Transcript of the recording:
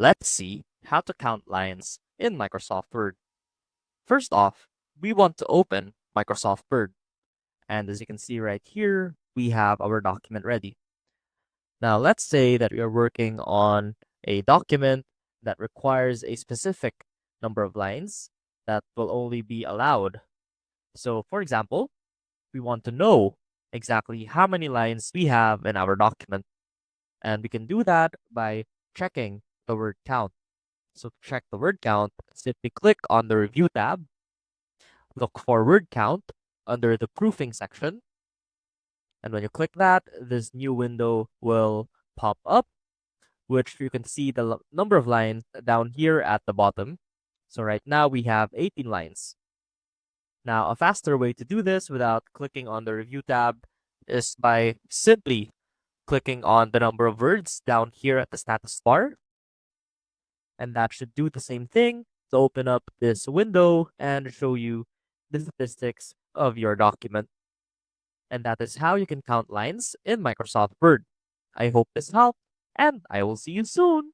Let's see how to count lines in Microsoft Word. First off, we want to open Microsoft Word. And as you can see right here, we have our document ready. Now, let's say that we are working on a document that requires a specific number of lines that will only be allowed. So, for example, we want to know exactly how many lines we have in our document. And we can do that by checking the word count. So to check the word count, simply click on the Review tab, look for word count under the Proofing section, and when you click that, this new window will pop up, which you can see the number of lines down here at the bottom. So right now we have 18 lines. Now, a faster way to do this without clicking on the Review tab is by simply clicking on the number of words down here at the status bar, and that should do the same thing to open up this window and show you the statistics of your document. And that is how you can count lines in Microsoft Word. I hope this helped, and I will see you soon.